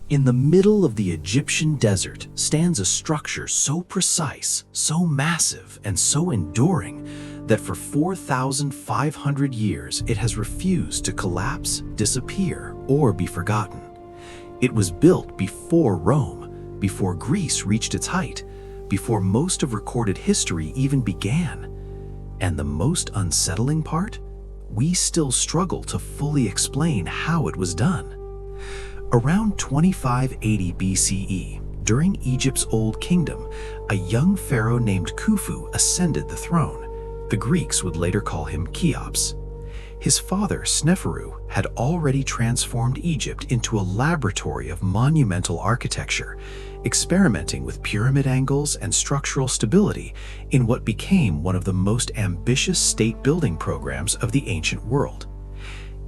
In the middle of the Egyptian desert stands a structure so precise, so massive, and so enduring that for 4,500 years it has refused to collapse, disappear, or be forgotten. It was built before Rome, before Greece reached its height, before most of recorded history even began. And the most unsettling part? We still struggle to fully explain how it was done. Around 2580 BCE, during Egypt's Old Kingdom, a young pharaoh named Khufu ascended the throne. The Greeks would later call him Cheops. His father, Sneferu, had already transformed Egypt into a laboratory of monumental architecture, experimenting with pyramid angles and structural stability in what became one of the most ambitious state-building programs of the ancient world.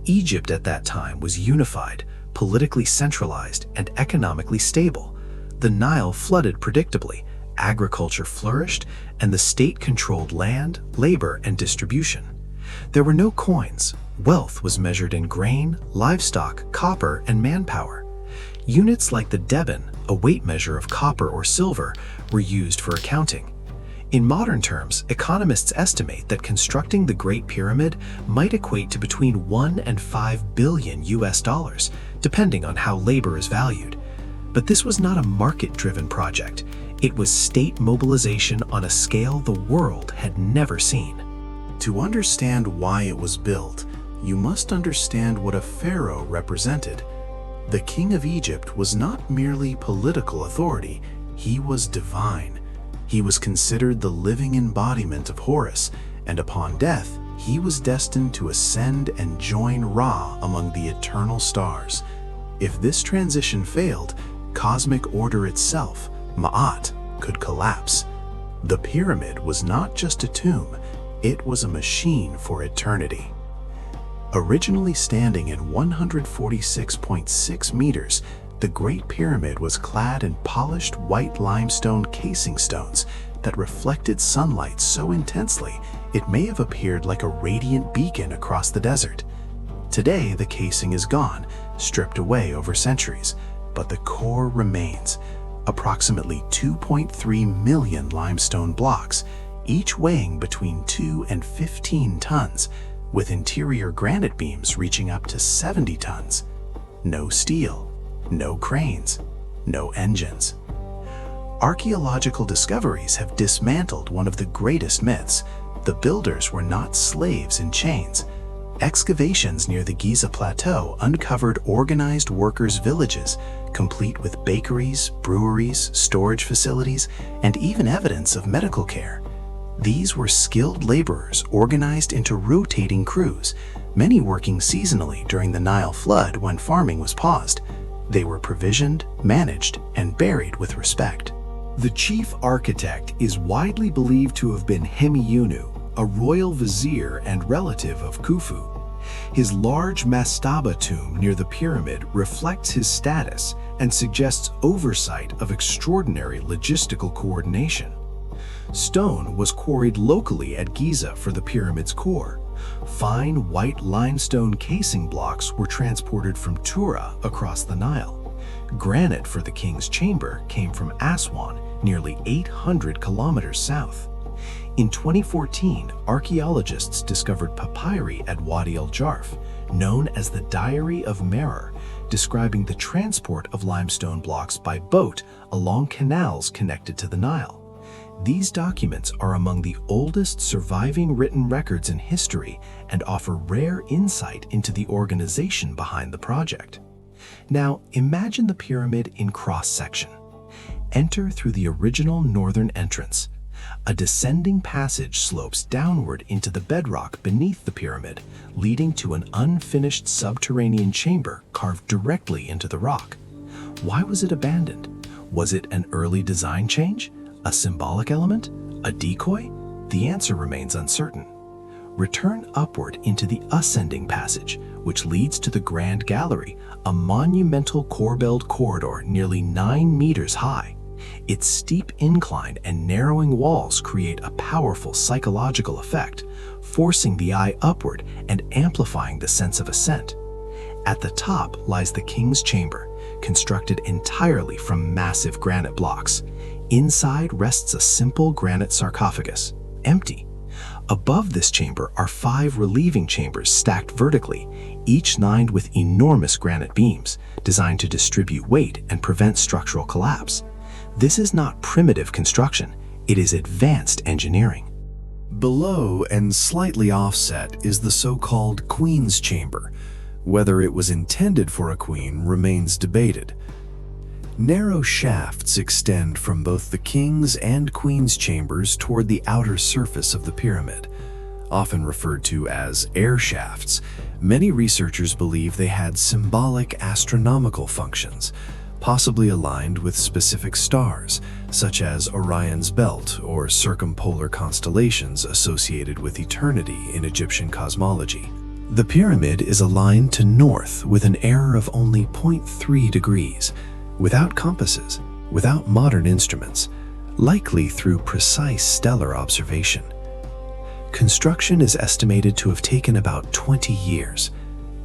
Egypt at that time was unified, politically centralized, and economically stable. The Nile flooded predictably, agriculture flourished, and the state controlled land, labor, and distribution. There were no coins. Wealth was measured in grain, livestock, copper, and manpower. Units like the deben, a weight measure of copper or silver, were used for accounting. In modern terms, economists estimate that constructing the Great Pyramid might equate to between 1 and 5 billion US dollars, depending on how labor is valued. But this was not a market-driven project. It was state mobilization on a scale the world had never seen. To understand why it was built, you must understand what a pharaoh represented. The king of Egypt was not merely political authority, he was divine. He was considered the living embodiment of Horus, and upon death, he was destined to ascend and join Ra among the eternal stars. If this transition failed, cosmic order itself, Ma'at, could collapse. The pyramid was not just a tomb, it was a machine for eternity. Originally standing at 146.6 meters, the Great Pyramid was clad in polished white limestone casing stones that reflected sunlight so intensely it may have appeared like a radiant beacon across the desert. Today, the casing is gone, stripped away over centuries, but the core remains. Approximately 2.3 million limestone blocks, each weighing between 2 and 15 tons, with interior granite beams reaching up to 70 tons. No steel, no cranes, no engines. Archaeological discoveries have dismantled one of the greatest myths. The builders were not slaves in chains. Excavations near the Giza Plateau uncovered organized workers' villages, complete with bakeries, breweries, storage facilities, and even evidence of medical care. These were skilled laborers organized into rotating crews, many working seasonally during the Nile flood when farming was paused. They were provisioned, managed, and buried with respect. The chief architect is widely believed to have been Hemiunu, a royal vizier and relative of Khufu. His large mastaba tomb near the pyramid reflects his status and suggests oversight of extraordinary logistical coordination. Stone was quarried locally at Giza for the pyramid's core. Fine white limestone casing blocks were transported from Tura across the Nile. Granite for the king's chamber came from Aswan, nearly 800 kilometers south. In 2014, archaeologists discovered papyri at Wadi al-Jarf, known as the Diary of Merer, describing the transport of limestone blocks by boat along canals connected to the Nile. These documents are among the oldest surviving written records in history and offer rare insight into the organization behind the project. Now, imagine the pyramid in cross-section. Enter through the original northern entrance. A descending passage slopes downward into the bedrock beneath the pyramid, leading to an unfinished subterranean chamber carved directly into the rock. Why was it abandoned? Was it an early design change? A symbolic element? A decoy? The answer remains uncertain. Return upward into the ascending passage, which leads to the Grand Gallery, a monumental corbelled corridor nearly 9 meters high. Its steep incline and narrowing walls create a powerful psychological effect, forcing the eye upward and amplifying the sense of ascent. At the top lies the king's chamber, constructed entirely from massive granite blocks. Inside rests a simple granite sarcophagus, empty. Above this chamber are 5 relieving chambers stacked vertically, each lined with enormous granite beams, designed to distribute weight and prevent structural collapse. This is not primitive construction, it is advanced engineering. Below and slightly offset is the so-called Queen's Chamber. Whether it was intended for a queen remains debated. Narrow shafts extend from both the king's and queen's chambers toward the outer surface of the pyramid. Often referred to as air shafts, many researchers believe they had symbolic astronomical functions, possibly aligned with specific stars, such as Orion's belt or circumpolar constellations associated with eternity in Egyptian cosmology. The pyramid is aligned to north with an error of only 0.3 degrees, without compasses, without modern instruments, likely through precise stellar observation. Construction is estimated to have taken about 20 years.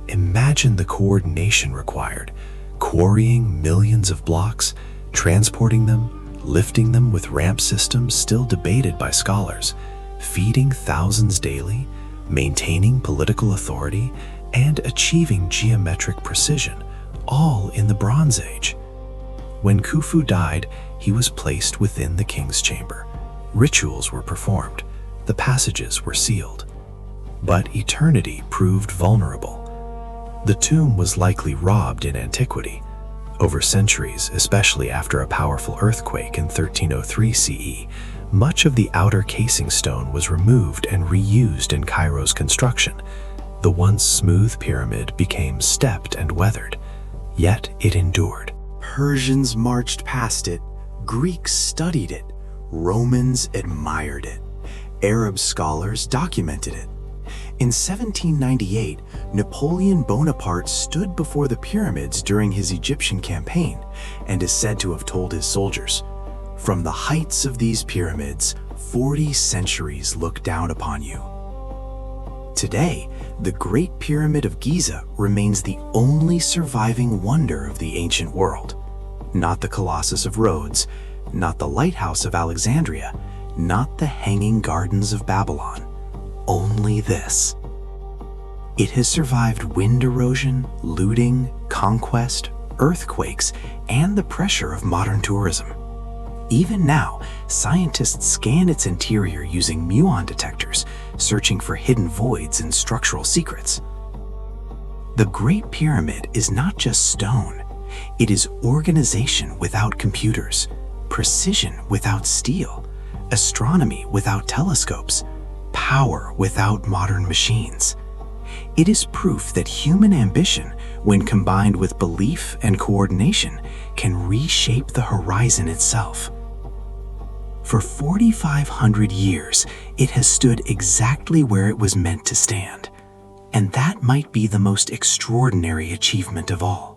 Imagine the coordination required, quarrying millions of blocks, transporting them, lifting them with ramp systems still debated by scholars, feeding thousands daily, maintaining political authority, and achieving geometric precision, all in the Bronze Age. When Khufu died, he was placed within the king's chamber. Rituals were performed, the passages were sealed. But eternity proved vulnerable. The tomb was likely robbed in antiquity. Over centuries, especially after a powerful earthquake in 1303 CE, much of the outer casing stone was removed and reused in Cairo's construction. The once smooth pyramid became stepped and weathered, yet it endured. Persians marched past it, Greeks studied it, Romans admired it, Arab scholars documented it. In 1798, Napoleon Bonaparte stood before the pyramids during his Egyptian campaign and is said to have told his soldiers, "From the heights of these pyramids, 40 centuries look down upon you." Today, the Great Pyramid of Giza remains the only surviving wonder of the ancient world. Not the Colossus of Rhodes, not the Lighthouse of Alexandria, not the Hanging Gardens of Babylon. Only this. It has survived wind erosion, looting, conquest, earthquakes, and the pressure of modern tourism. Even now, scientists scan its interior using muon detectors, searching for hidden voids and structural secrets. The Great Pyramid is not just stone. It is organization without computers, precision without steel, astronomy without telescopes, power without modern machines. It is proof that human ambition, when combined with belief and coordination, can reshape the horizon itself. For 4,500 years, it has stood exactly where it was meant to stand. And that might be the most extraordinary achievement of all.